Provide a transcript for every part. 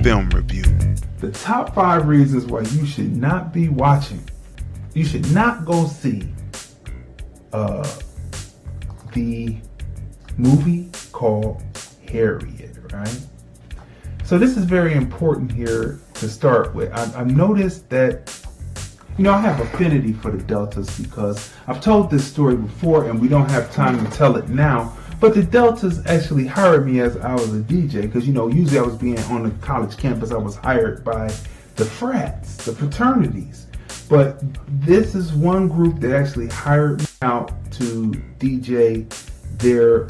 film review. The top 5 reasons why you should not be watching. You should not go see the movie called Harriet, right? So this is very important here to start with. I've noticed that, I have affinity for the Deltas because I've told this story before and we don't have time to tell it now. But the Deltas actually hired me as I was a DJ because, usually I was being on the college campus. I was hired by the frats, the fraternities. But this is one group that actually hired me out to DJ their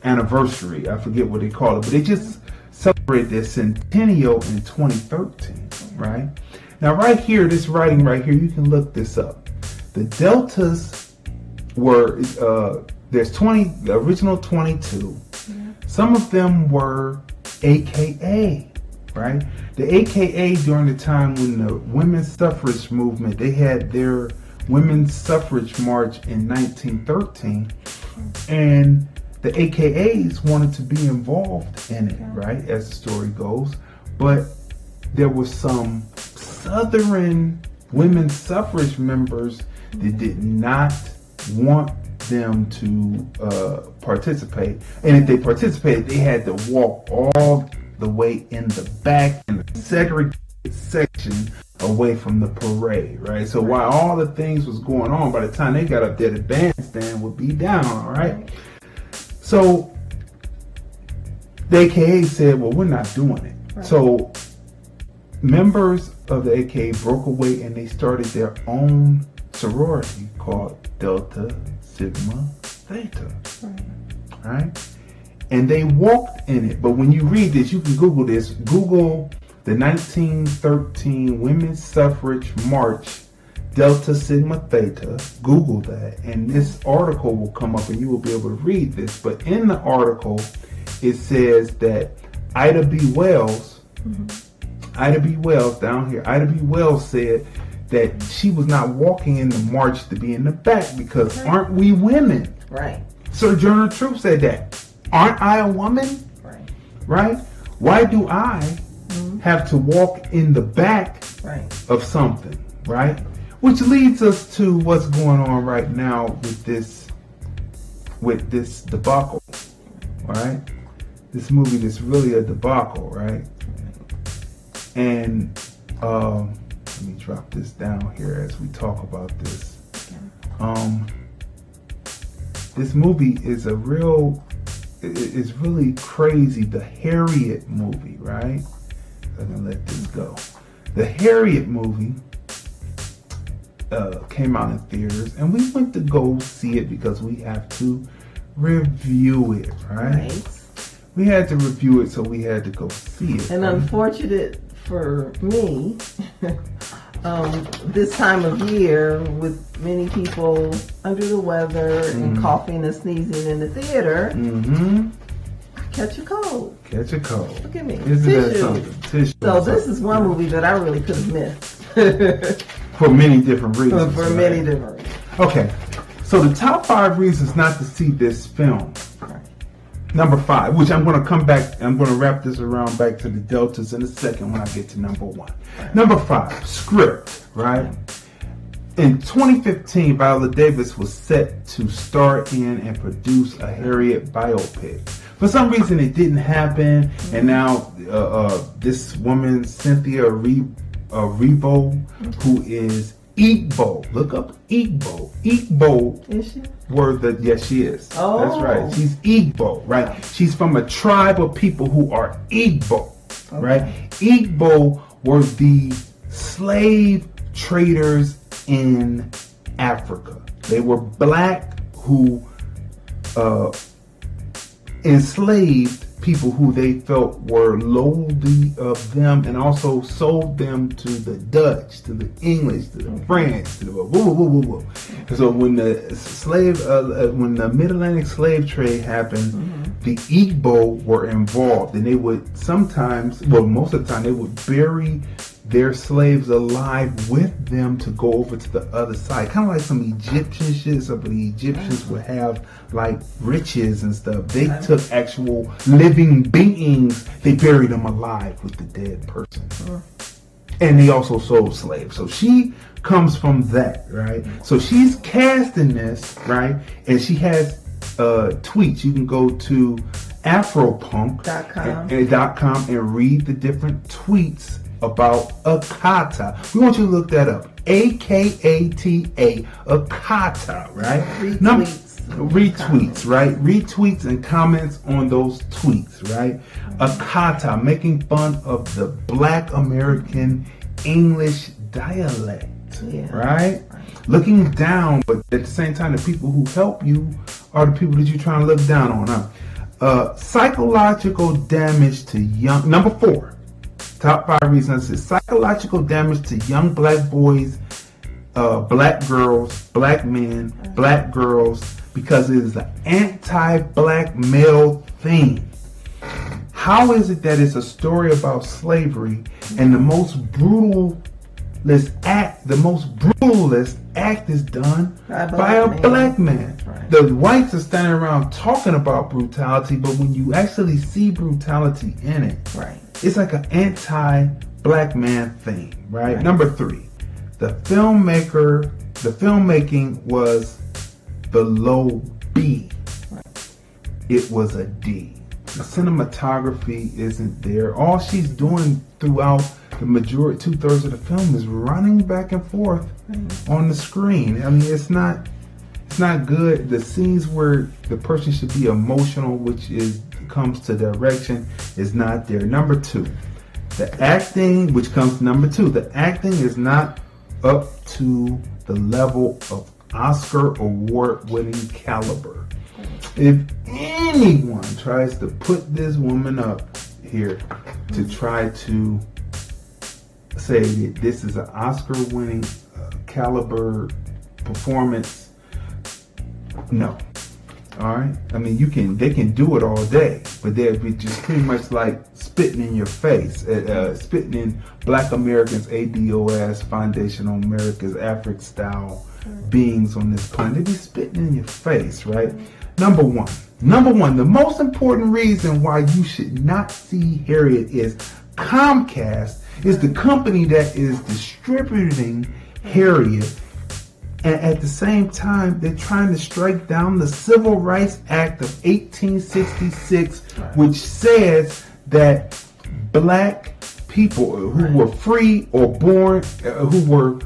anniversary. I forget what they call it, but they just celebrated their centennial in 2013, right? Now right here, this writing right here, you can look this up. The Deltas were, there's the original 22. Yeah. Some of them were AKA, right? The AKA during the time when the women's suffrage movement, they had their women's suffrage march in 1913, and the AKAs wanted to be involved in it, right, as the story goes, but there were some Southern women's suffrage members that did not want them to participate, and if they participated, they had to walk all the way in the back in the segregated section away from the parade, right? So while all the things was going on, by the time they got up there, the bandstand would be down, all right? So the AKA said, well, we're not doing it. Right. So members of the AKA broke away and they started their own sorority called Delta Sigma Theta, right? And they walked in it. But when you read this, you can Google this. Google the 1913 Women's Suffrage March, Delta Sigma Theta. Google that, and this article will come up and you will be able to read this. But in the article, it says that Ida B. Wells, down here, Ida B. Wells said that she was not walking in the march to be in the back because aren't we women? Right. Sojourner Truth said that. Aren't I a woman? Right? Why do I have to walk in the back of something, right? Which leads us to what's going on right now with this debacle, right? This movie that's really a debacle, right? And let me drop this down here as we talk about this. This movie is it's really crazy. The Harriet movie, right? I'm gonna let this go. The Harriet movie came out in theaters, and we went to go see it because we have to review it, right? We had to review it, so we had to go see it. And unfortunate for me, this time of year with many people under the weather and coughing and sneezing in the theater, catch a cold. Catch a cold. Look at me. Isn't that something? Tissue. So this is one movie that I really could have missed. For many different reasons. For many different reasons. Okay, so the top 5 reasons not to see this film. Number 5, which I'm going to come back, I'm going to wrap this around back to the Deltas in a second when I get to number 1. Number 5, script, right? In 2015, Viola Davis was set to star in and produce a Harriet biopic. For some reason, it didn't happen, and now this woman, Cynthia Erivo, who is Igbo. Look up Igbo. Igbo. Is she? Yes, she is. Oh. That's right. She's Igbo, right? She's from a tribe of people who are Igbo, right? Igbo were the slave traders in Africa. They were black who enslaved people who they felt were lowly of them, and also sold them to the Dutch, to the English, to the French, to the woo. So when the Mid-Atlantic slave trade happened, the Igbo were involved, and they would sometimes, well, most of the time, they would bury their slaves alive with them to go over to the other side. Kind of like some Egyptian shit. Some of the Egyptians would have like riches and stuff. They took actual living beings, they buried them alive with the dead person. And they also sold slaves. So she comes from that, right? So she's casting this, right? And she has tweets. You can go to afropunk.com and read the different tweets about Akata. We want you to look that up. Akata, Akata, right? Retweets, right? Retweets and comments on those tweets, right? Akata, making fun of the Black American English dialect, right? Looking down, but at the same time, the people who help you are the people that you're trying to look down on. Psychological damage to young, number 4. Top 5 reasons is psychological damage to young black boys, black girls, black men, black girls, because it is an anti-black male theme. How is it that it's a story about slavery and the most brutalist act is done by a black man? Right. The whites are standing around talking about brutality, but when you actually see brutality in it, it's like an anti-black man thing, right? Number 3, the filmmaking was the low B. It was a D. The cinematography isn't there. All she's doing throughout the majority, 2/3 of the film, is running back and forth on the screen. I mean, it's not good. The scenes where the person should be emotional, which comes to direction, is not there. Number 2, the acting, which comes to number 2, the acting is not up to the level of Oscar award-winning caliber. If anyone tries to put this woman up here to try to say that this is an Oscar-winning caliber performance, no. All right. I mean, they can do it all day, but they'd be just pretty much like spitting in your face, spitting in Black Americans, ADOS, Foundation on America's African style beings on this planet. They'd be spitting in your face, right? Number one, the most important reason why you should not see Harriet is Comcast is the company that is distributing Harriet. And at the same time, they're trying to strike down the Civil Rights Act of 1866, which says that black people who were free or born, who were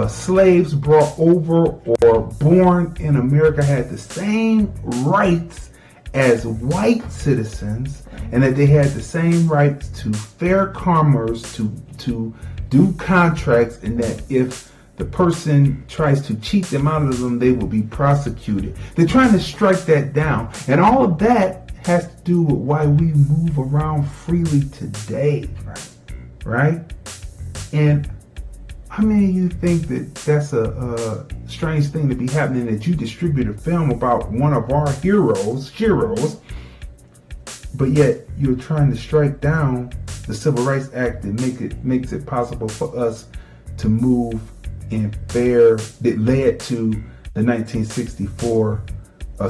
slaves brought over or born in America had the same rights as white citizens, and that they had the same rights to fair commerce, to do contracts, and that if the person tries to cheat them out of them, they will be prosecuted. They're trying to strike that down. And all of that has to do with why we move around freely today. Right? And how many of you think that that's a strange thing to be happening, that you distribute a film about one of our heroes, but yet you're trying to strike down the Civil Rights Act that makes it possible for us to move in fair, that led to the 1964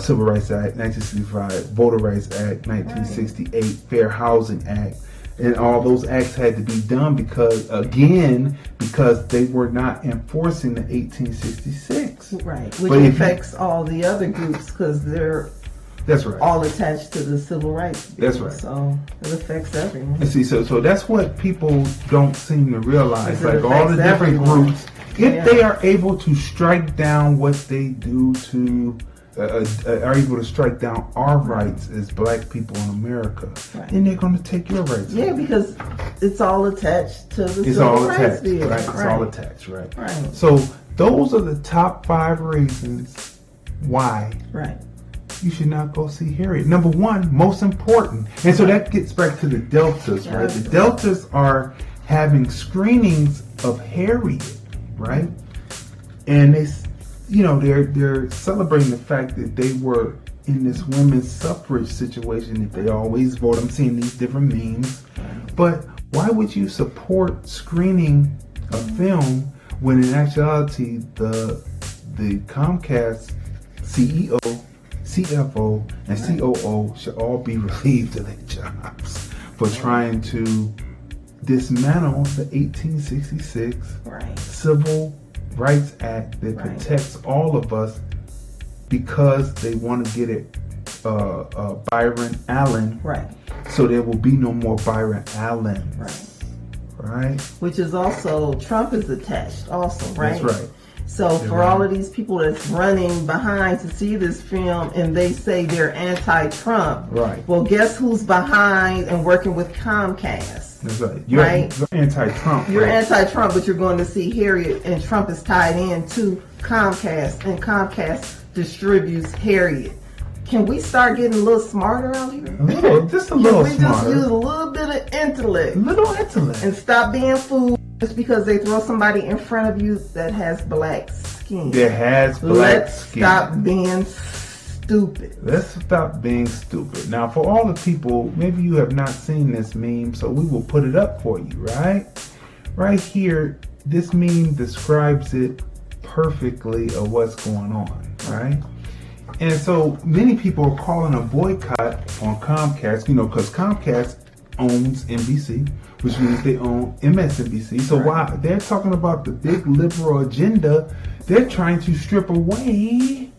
Civil Rights Act, 1965 Voter Rights Act, 1968 Fair Housing Act, and all those acts had to be done because they were not enforcing the 1866. Right, which affects all the other groups because they're all attached to the civil rights. That's right. So it affects everyone. And see, so that's what people don't seem to realize. Like all the different groups, if they are able to strike down what they do to, are able to strike down our rights as black people in America, then they're going to take your rights. Yeah, because it's all attached to the civil rights bill. Right? It's all attached, right? So those are the top 5 reasons why you should not go see Harriet. Number 1, most important. And so that gets back to the Deltas, right? The Deltas are having screenings of Harriet, right? And they're celebrating the fact that they were in this women's suffrage situation that they always vote. I'm seeing these different memes. But Why would you support screening a film when in actuality the Comcast CEO, CFO, and COO should all be relieved of their jobs for trying to dismantle the 1866 Civil Rights Act that protects all of us because they want to get it Byron Allen, so there will be no more Byron Allen, right? Which is also, Trump is attached also, right? That's right. So for all of these people that's running behind to see this film and they say they're anti-Trump, well, guess who's behind and working with Comcast? That's right. You're anti-Trump. You're anti-Trump, but you're going to see Harriet, and Trump is tied in to Comcast, and Comcast distributes Harriet. Can we start getting a little smarter out here? Just a little smarter. Just use a little bit of intellect. And stop being fooled just because they throw somebody in front of you that has black skin. Let's stop being stupid. Let's stop being stupid. Now, for all the people, maybe you have not seen this meme, so we will put it up for you, right? Right here, this meme describes it perfectly of what's going on, right? And so many people are calling a boycott on Comcast, because Comcast owns NBC, which means they own MSNBC. So why they're talking about the big liberal agenda, they're trying to strip away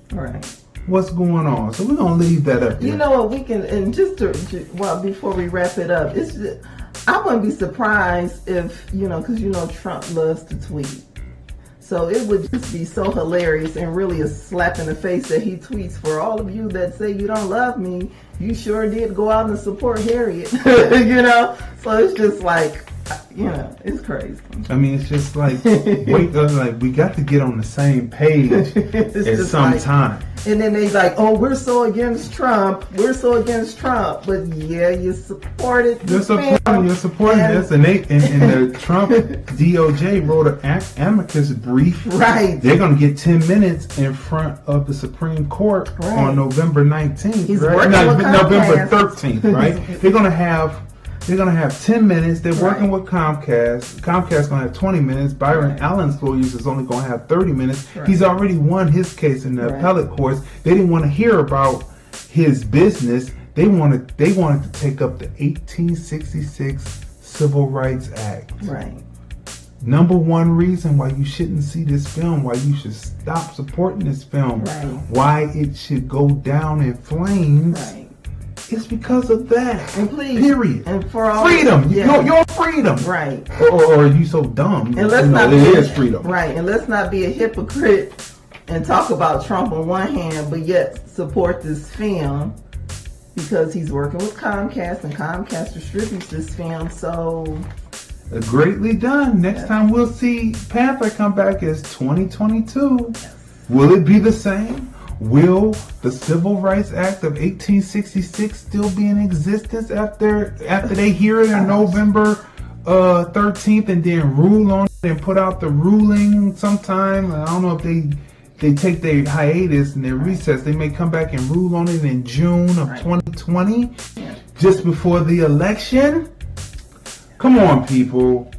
what's going on. So we're gonna leave that up there. You know what, we can, and before we wrap it up, I wouldn't be surprised if, because Trump loves to tweet. So it would just be so hilarious and really a slap in the face that he tweets, for all of you that say you don't love me, you sure did go out and support Harriet. So it's just like, it's crazy. I mean, it's just like, wait, like we got to get on the same page at some time. And then they like, oh, we're so against Trump. But yeah, you supported. You're supporting this, and the Trump DOJ wrote an amicus brief. Right. They're gonna get 10 minutes in front of the Supreme Court on November 19th. He's working with November 13th, right? They're gonna have 10 minutes. They're working with Comcast. Comcast's gonna have 20 minutes. Byron Allen's lawyers is only gonna have 30 minutes. He's already won his case in the appellate courts. They didn't want to hear about his business. They wanted to take up the 1866 Civil Rights Act. Right. Number one reason why you shouldn't see this film, why you should stop supporting this film, why it should go down in flames. It's because of that. And please, period. And for all freedom, your freedom, right? Or are you so dumb? And let's it is freedom, right? And let's not be a hypocrite and talk about Trump on one hand, but yet support this film because he's working with Comcast, and Comcast distributes this film. So greatly done. Next time we'll see Panther come back is 2022. Will it be the same? Will the Civil Rights Act of 1866 still be in existence after they hear it on November 13th and then rule on it and put out the ruling sometime? I don't know if they take their hiatus and their recess. They may come back and rule on it in June of 2020, just before the election. Come on, people.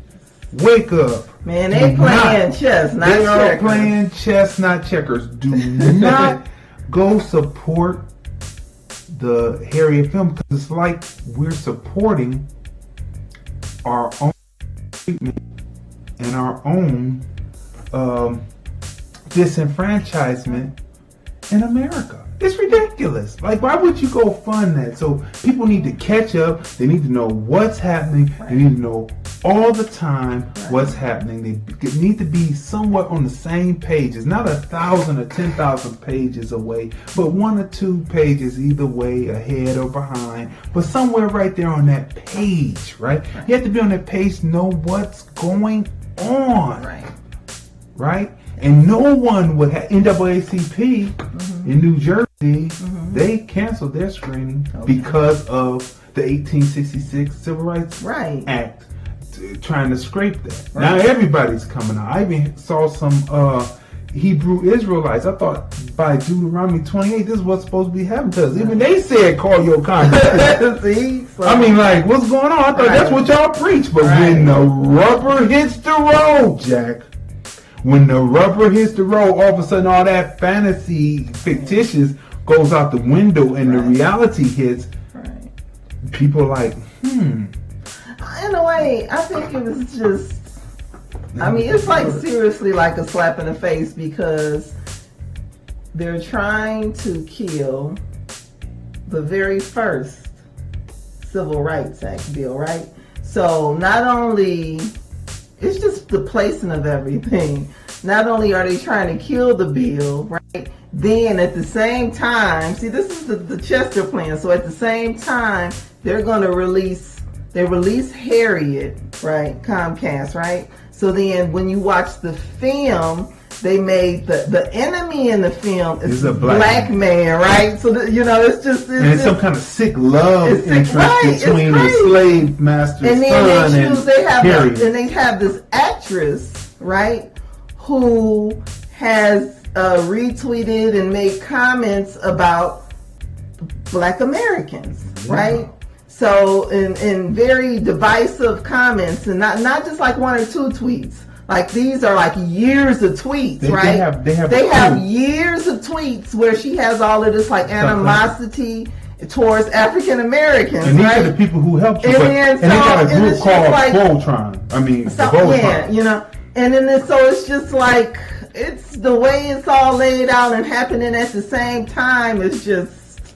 Wake up. Man, they playing chess, not checkers. They are playing chess, not checkers. Do not go support the Harriet film, because it's like we're supporting our own treatment and our own disenfranchisement in America. It's ridiculous. Like, why would you go fund that? So people need to catch up. They need to know what's happening. They need to know all the time what's happening. They need to be somewhat on the same page. It's not 1,000 or 10,000 pages away, but 1 or 2 pages either way, ahead or behind, but somewhere right there on that page, right? You have to be on that page to know what's going on, right? And no one would have NAACP in New Jersey. They canceled their screening because of the 1866 Civil Rights Act, trying to scrape that. Now everybody's coming out. I even saw some Hebrew Israelites. I thought by Deuteronomy 28, this is what's supposed to be happening to us. Even they said, call your conscience. See? So, I mean, like, what's going on? I thought that's what y'all preach. But when the rubber hits the road, Jack, when the rubber hits the road, all of a sudden all that fantasy, fictitious, goes out the window and the reality hits. People are like, In a way, I think it was just, I mean, it's like seriously like a slap in the face because they're trying to kill the very first Civil Rights Act bill, right? So not only, it's just the placing of everything. Not only are they trying to kill the bill, right? Then at the same time, see, this is the Chester plan. So at the same time, they're going to release Harriet, right? Comcast, right? So then when you watch the film, they made the enemy in the film is a black man, right? So, it's just... It's some kind of sick love interest between the slave master's son and Harriet. And they have this actress, right, who has retweeted and made comments about Black Americans, right? So in very divisive comments, and not just like one or two tweets. Like these are like years of tweets, right? They have years of tweets where she has all of this like animosity towards African Americans, and these right? are the people who helped you. And they got a group called Voltron. And then so it's just like, it's the way it's all laid out and happening at the same time. It's just,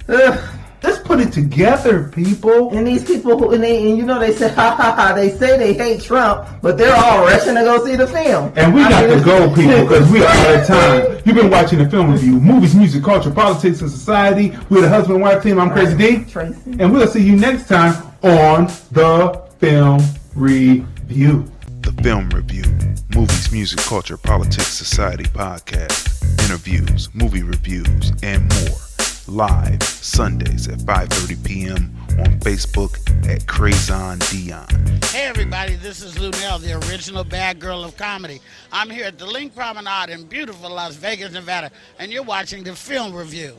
let's put it together, people. And these people they say, ha ha ha, they say they hate Trump, but they're all rushing to go see the film. And we got to go, people, because we are out of time. You've been watching the Film Review, movies, music, culture, politics, and society. We're the husband and wife team. I'm Crazy D. Tracey. And we'll see you next time on the Film Review. The Film Review, movies, music, culture, politics, society podcast, interviews, movie reviews, and more. Live Sundays at 5:30 p.m. on Facebook at Crazon Dion. Hey everybody, this is Lunell, the original bad girl of comedy. I'm here at the Link Promenade in beautiful Las Vegas, Nevada, and you're watching the Film Review.